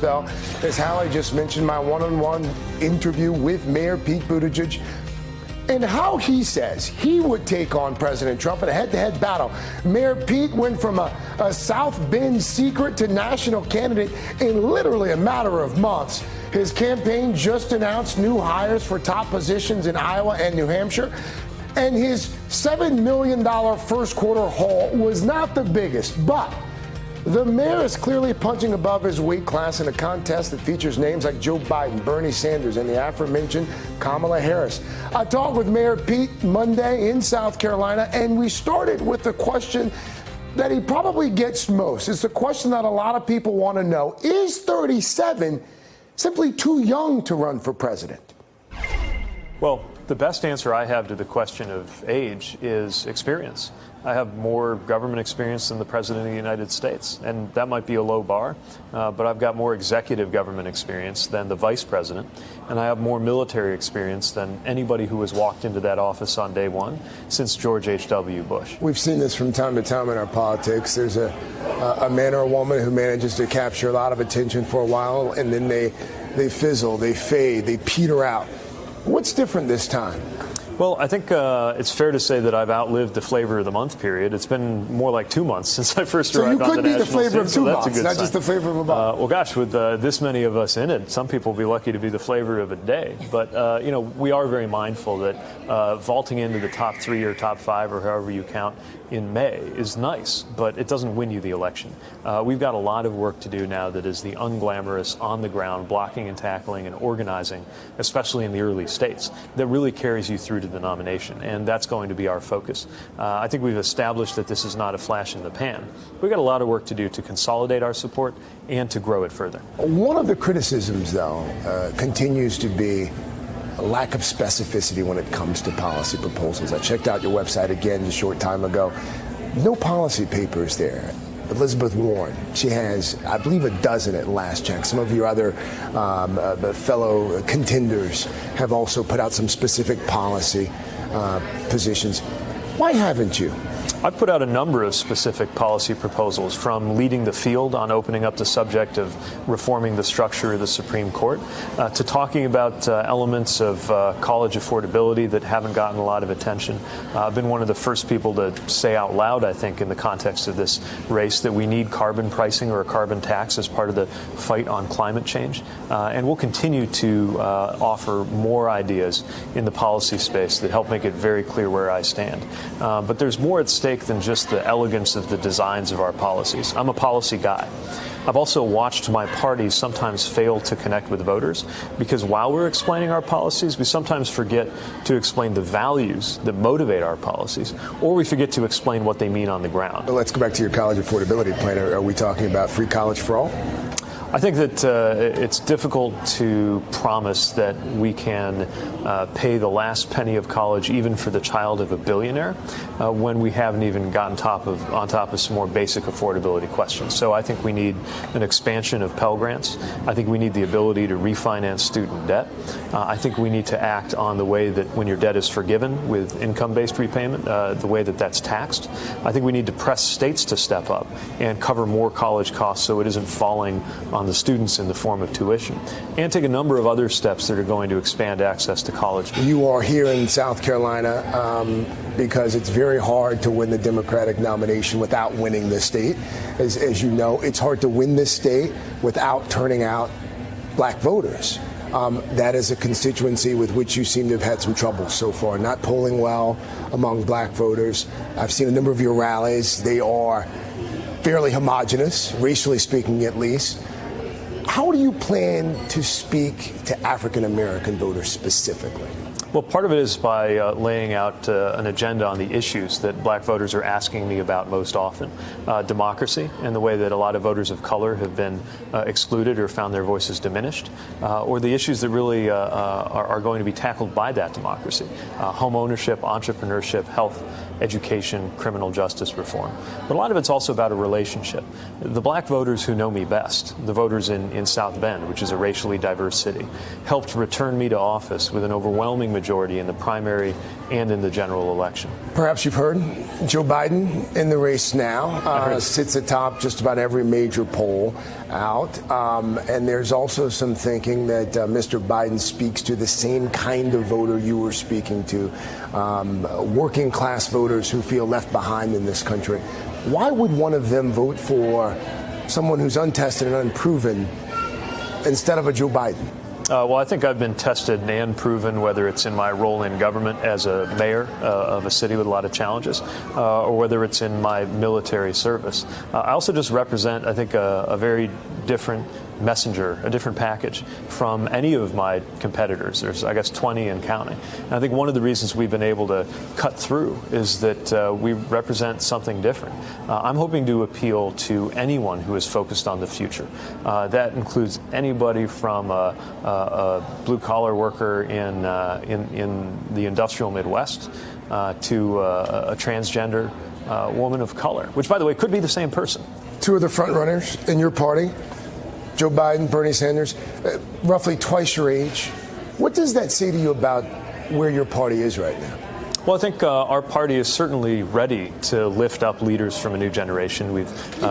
though, as Hallie just mentioned, my one-on-one interview with Mayor Pete Buttigieg, and how he says he would take on President Trump in a head-to-head battle. Mayor Pete went from a South Bend secret to national candidate in literally a matter of months. His campaign just announced new hires for top positions in Iowa and New Hampshire. And his $7 million first quarter haul was not the biggest, but the mayor is clearly punching above his weight class in a contest that features names like Joe Biden, Bernie Sanders, and the aforementioned Kamala Harris. I talked with Mayor Pete Monday in South Carolina, and we started with the question that he probably gets most. It's the question that a lot of people want to know. Is 37 simply too young to run for president? Well, the best answer I have to the question of age is experience. I have more government experience than the President of the United States, and that might be a low bar, but I've got more executive government experience than the Vice President, and I have more military experience than anybody who has walked into that office on day one since George H.W. Bush. We've seen this from time to time in our politics. There's a man or a woman who manages to capture a lot of attention for a while, and then they fizzle, they fade, they peter out. What's different this time? Well, I think it's fair to say that I've outlived the flavor of the month period. It's been more like 2 months since I first arrived on the national scene. So you could be the flavor of 2 months, not just the flavor of a month. Well, gosh, with this many of us in it, some people will be lucky to be the flavor of a day. But, we are very mindful that vaulting into the top 3 or top 5 or however you count in May is nice, but it doesn't win you the election. We've got a lot of work to do now that is the unglamorous, on-the-ground blocking and tackling and organizing, especially in the early states, that really carries you through to the nomination, and that's going to be our focus. I think we've established that this is not a flash in the pan. We've got a lot of work to do to consolidate our support and to grow it further. One of the criticisms, though, continues to be a lack of specificity when it comes to policy proposals. I checked out your website again a short time ago. No policy papers there. Elizabeth Warren, she has, I believe, a dozen at last check. Some of your other fellow contenders have also put out some specific policy positions. Why haven't you? I've put out a number of specific policy proposals, from leading the field on opening up the subject of reforming the structure of the Supreme Court, to talking about elements of college affordability that haven't gotten a lot of attention. I've been one of the first people to say out loud, I think, in the context of this race, that we need carbon pricing or a carbon tax as part of the fight on climate change. And we'll continue to offer more ideas in the policy space that help make it very clear where I stand. But there's more at stake than just the elegance of the designs of our policies. I'm a policy guy. I've also watched my party sometimes fail to connect with voters because while we're explaining our policies, we sometimes forget to explain the values that motivate our policies, or we forget to explain what they mean on the ground. But let's go back to your college affordability plan. Are we talking about free college for all? I think that it's difficult to promise that we can pay the last penny of college even for the child of a billionaire when we haven't even gotten on top of some more basic affordability questions. So I think we need an expansion of Pell Grants. I think we need the ability to refinance student debt. I think we need to act on the way that when your debt is forgiven with income-based repayment, the way that that's taxed. I think we need to press states to step up and cover more college costs so it isn't falling on the students in the form of tuition, and take a number of other steps that are going to expand access to college. You are here in South Carolina because it's very hard to win the Democratic nomination without winning the state. As you know, it's hard to win this state without turning out black voters. That is a constituency with which you seem to have had some trouble so far, not polling well among black voters. I've seen a number of your rallies. They are fairly homogenous, racially speaking at least. How do you plan to speak to African American voters specifically? Well, part of it is by laying out an agenda on the issues that black voters are asking me about most often. Democracy and the way that a lot of voters of color have been excluded or found their voices diminished, or the issues that really are going to be tackled by that democracy. Home ownership, entrepreneurship, health, education, criminal justice reform. But a lot of it's also about a relationship. The black voters who know me best, the voters in South Bend, which is a racially diverse city, helped return me to office with an overwhelming majority in the primary and in the general election. Perhaps you've heard Joe Biden in the race now, sits atop just about every major poll out. And there's also some thinking that Mr. Biden speaks to the same kind of voter you were speaking to, working class voters who feel left behind in this country. Why would one of them vote for someone who's untested and unproven instead of a Joe Biden? Well, I think I've been tested and proven, whether it's in my role in government as a mayor of a city with a lot of challenges, or whether it's in my military service. I also just represent, I think, a very different messenger, a different package from any of my competitors. There's, I guess, 20 and counting. And I think one of the reasons we've been able to cut through is that we represent something different. I'm hoping to appeal to anyone who is focused on the future. That includes anybody from a blue-collar worker in the industrial Midwest to a transgender woman of color, which, by the way, could be the same person. Two of the front runners in your party, Joe Biden, Bernie Sanders, roughly twice your age. What does that say to you about where your party is right now? Well, I think our party is certainly ready to lift up leaders from a new generation. We've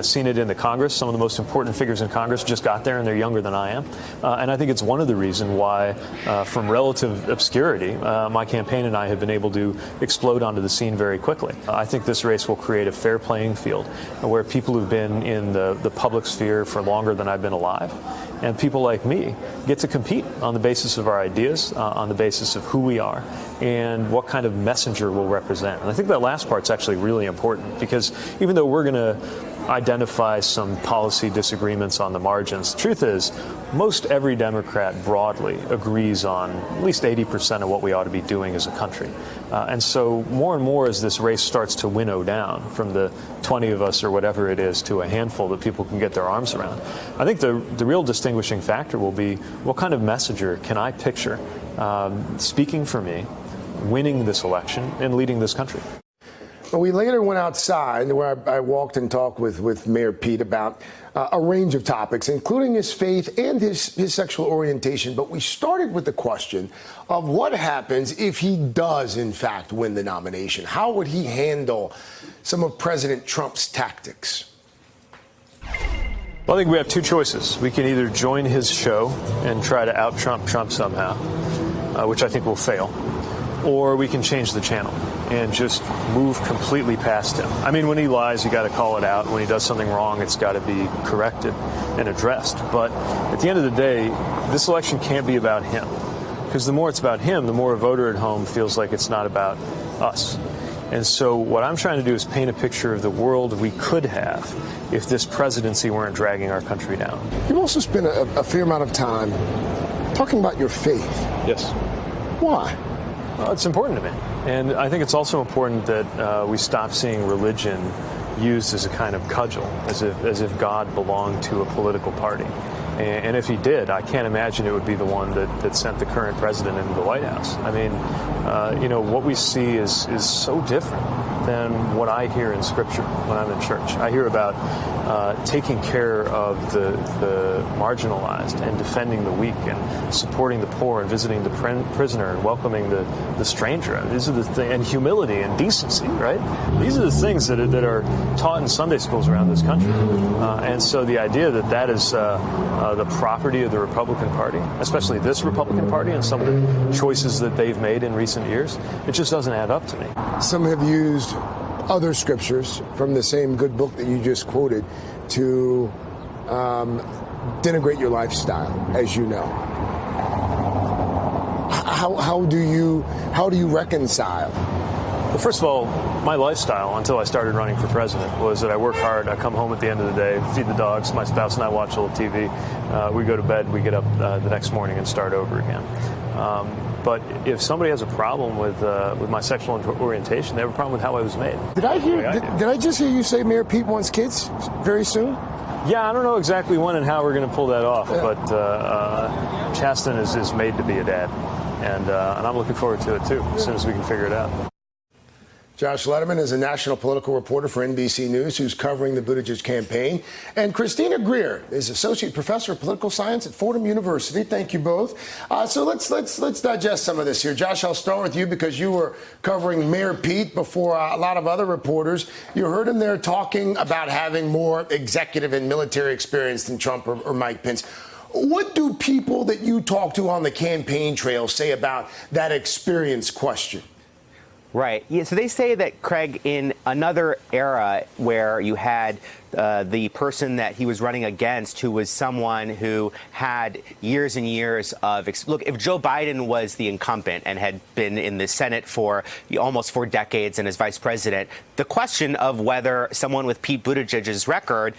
seen it in the Congress. Some of the most important figures in Congress just got there, and they're younger than I am. And I think it's one of the reasons why, from relative obscurity, my campaign and I have been able to explode onto the scene very quickly. I think this race will create a fair playing field where people who've been in the public sphere for longer than I've been alive, and people like me, get to compete on the basis of our ideas, on the basis of who we are, and what kind of messenger we'll represent. And I think that last part's actually really important, because even though we're going to identify some policy disagreements on the margins, the truth is most every Democrat broadly agrees on at least 80% of what we ought to be doing as a country. And so more and more as this race starts to winnow down from the 20 of us or whatever it is to a handful that people can get their arms around, I think the real distinguishing factor will be what kind of messenger can I picture speaking for me, winning this election and leading this country. We later went outside where I walked and talked with Mayor Pete about a range of topics, including his faith and his sexual orientation. But we started with the question of what happens if he does, in fact, win the nomination. How would he handle some of President Trump's tactics? Well, I think we have two choices. We can either join his show and try to out-Trump Trump somehow, which I think will fail, or we can change the channel and just move completely past him. I mean, when he lies, you got to call it out. When he does something wrong, it's got to be corrected and addressed. But at the end of the day, this election can't be about him, because the more it's about him, the more a voter at home feels like it's not about us. And so what I'm trying to do is paint a picture of the world we could have if this presidency weren't dragging our country down. You've also spent a fair amount of time talking about your faith. Yes. Why? Well, it's important to me. And I think it's also important that we stop seeing religion used as a kind of cudgel, as if God belonged to a political party. And if he did, I can't imagine it would be the one that sent the current president into the White House. I mean, what we see is so different than what I hear in Scripture when I'm in church. I hear about taking care of the marginalized and defending the weak and supporting the poor and visiting the prisoner and welcoming the stranger. These are the things, and humility and decency, right? These are the things that are taught in Sunday schools around this country. And so the idea that is the property of the Republican Party, especially this Republican Party and some of the choices that they've made in recent years, it just doesn't add up to me. Some have used other scriptures from the same good book that you just quoted to denigrate your lifestyle, as you know. How do you reconcile? Well, first of all, my lifestyle until I started running for president was that I work hard, I come home at the end of the day, feed the dogs, my spouse and I watch a little TV, we go to bed, we get up the next morning and start over again. But if somebody has a problem with my sexual orientation, they have a problem with how I was made. Did I just hear you say Mayor Pete wants kids very soon? Yeah, I don't know exactly when and how we're going to pull that off, but Chasten is made to be a dad, and I'm looking forward to it too, as soon as we can figure it out. Josh Letterman is a national political reporter for NBC News who's covering the Buttigieg campaign. And Christina Greer is associate professor of political science at Fordham University. Thank you both. So let's digest some of this here. Josh, I'll start with you because you were covering Mayor Pete before a lot of other reporters. You heard him there talking about having more executive and military experience than Trump or Mike Pence. What do people that you talk to on the campaign trail say about that experience question? Right. Yeah, so they say that, Craig, in another era where you had the person that he was running against, who was someone who had years and years of look, if Joe Biden was the incumbent and had been in the Senate for almost 4 decades and as vice president, the question of whether someone with Pete Buttigieg's record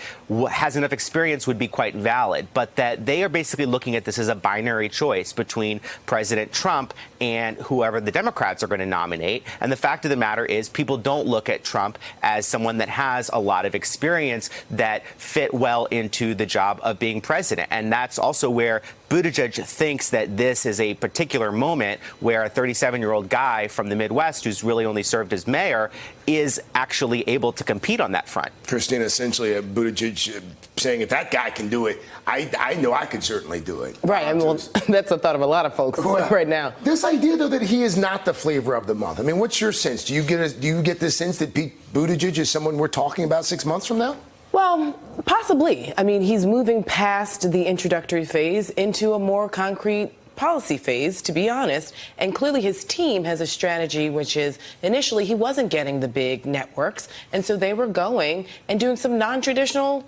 has enough experience would be quite valid. But that they are basically looking at this as a binary choice between President Trump and whoever the Democrats are going to nominate. And the fact of the matter is people don't look at Trump as someone that has a lot of experience that fit well into the job of being president. And that's also where Buttigieg thinks that this is a particular moment where a 37-year-old guy from the Midwest who's really only served as mayor is actually able to compete on that front. Christina, essentially, Buttigieg saying if that guy can do it, I know I could certainly do it. Right. I mean, well, that's the thought of a lot of folks right now. This idea, though, that he is not the flavor of the month. I mean, what's your sense? Do you get the sense that Pete Buttigieg is someone we're talking about 6 months from now? Well, possibly. I mean, he's moving past the introductory phase into a more concrete policy phase, to be honest. And clearly his team has a strategy, which is initially he wasn't getting the big networks. And so they were going and doing some non-traditional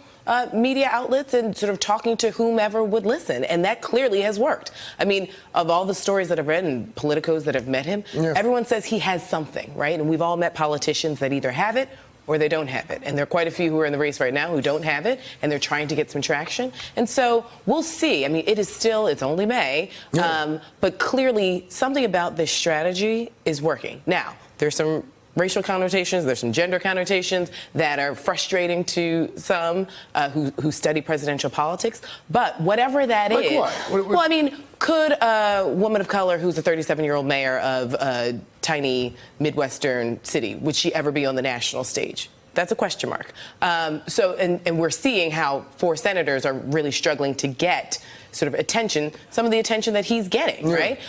media outlets and sort of talking to whomever would listen. And that clearly has worked. I mean, of all the stories that I've read and politicos that have met him, everyone says he has something, right? And we've all met politicians that either have it or they don't have it. And there are quite a few who are in the race right now who don't have it, and they're trying to get some traction. And so we'll see. I mean, it's only May, but clearly something about this strategy is working. Now, there's some racial connotations, there's some gender connotations that are frustrating to some who study presidential politics. But whatever that is, well, I mean, could a woman of color who's a 37-year-old mayor of a tiny Midwestern city, would she ever be on the national stage? That's a question mark. And we're seeing how 4 senators are really struggling to get sort of attention, some of the attention that he's getting, right?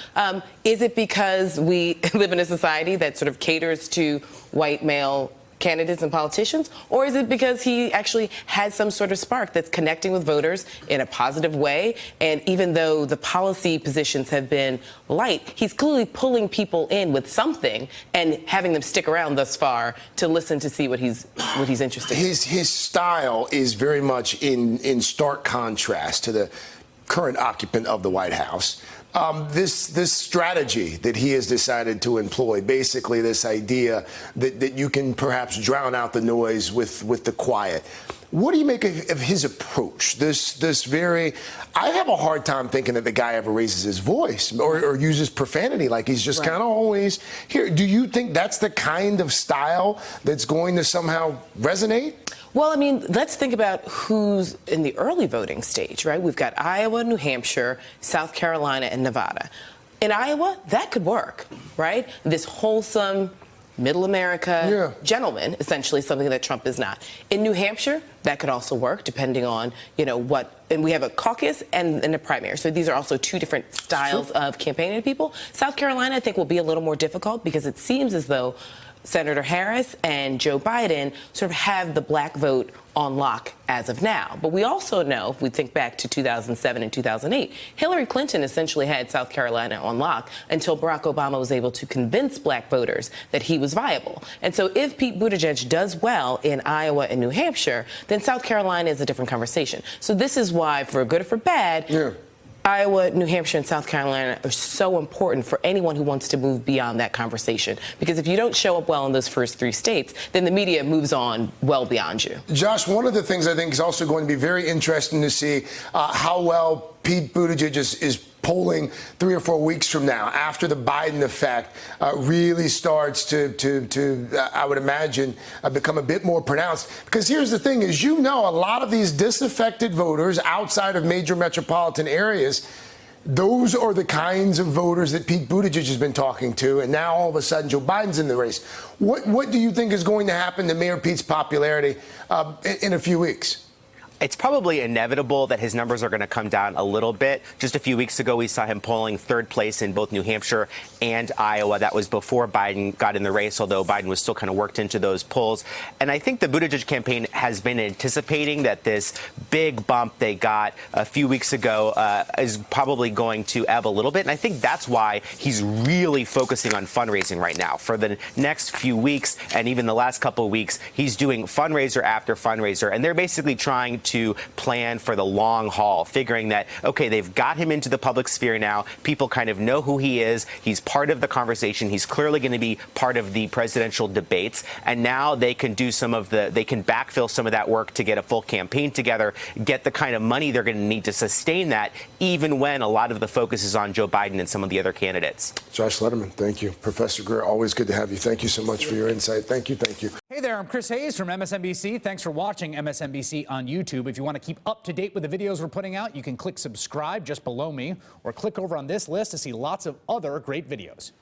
Is it because we live in a society that sort of caters to white male candidates and politicians, or is it because he actually has some sort of spark that's connecting with voters in a positive way? And even though the policy positions have been light, he's clearly pulling people in with something and having them stick around thus far to listen to see what he's interested in. His style is very much in stark contrast to the current occupant of the White House. This strategy that he has decided to employ, basically this idea that you can perhaps drown out the noise with the quiet. What do you make of his approach? I have a hard time thinking that the guy ever raises his voice or uses profanity, like he's just kind of always here. Do you think that's the kind of style that's going to somehow resonate? Well, I mean, let's think about who's in the early voting stage, right? We've got Iowa, New Hampshire, South Carolina, and Nevada. In Iowa, that could work, right? This wholesome, middle America gentleman, essentially something that Trump is not. In New Hampshire, that could also work, depending on, and we have a caucus and a primary. So these are also 2 different styles of campaigning to people. South Carolina, I think, will be a little more difficult because it seems as though Senator Harris and Joe Biden sort of have the black vote on lock as of now. But we also know, if we think back to 2007 and 2008, Hillary Clinton essentially had South Carolina on lock until Barack Obama was able to convince black voters that he was viable. And so if Pete Buttigieg does well in Iowa and New Hampshire, then South Carolina is a different conversation. So this is why, for good or for bad, Iowa, New Hampshire, and South Carolina are so important for anyone who wants to move beyond that conversation. Because if you don't show up well in those first 3 states, then the media moves on well beyond you. Josh, one of the things I think is also going to be very interesting to see how well Pete Buttigieg is polling 3 or 4 weeks from now, after the Biden effect really starts to I would imagine, become a bit more pronounced. Because here's the thing, a lot of these disaffected voters outside of major metropolitan areas, Those are the kinds of voters that Pete Buttigieg has been talking to, and now all of a sudden Joe Biden's in the race. What do you think is going to happen to Mayor Pete's popularity in a few weeks? It's probably inevitable that his numbers are going to come down a little bit. Just a few weeks ago, we saw him polling third place in both New Hampshire and Iowa. That was before Biden got in the race, although Biden was still kind of worked into those polls. And I think the Buttigieg campaign has been anticipating that this big bump they got a few weeks ago is probably going to ebb a little bit. And I think that's why he's really focusing on fundraising right now. For the next few weeks and even the last couple of weeks, he's doing fundraiser after fundraiser. And they're basically trying to plan for the long haul, figuring that, OK, they've got him into the public sphere now. People kind of know who he is. He's part of the conversation. He's clearly going to be part of the presidential debates. And now they can do they can backfill some of that work to get a full campaign together, get the kind of money they're going to need to sustain that, even when a lot of the focus is on Joe Biden and some of the other candidates. Josh Letterman, thank you. Professor Greer, always good to have you. Thank you so much for your insight. Thank you. Thank you. Hey there, I'm Chris Hayes from MSNBC. Thanks for watching MSNBC on YouTube. If you want to keep up to date with the videos we're putting out, you can click subscribe just below me or click over on this list to see lots of other great videos.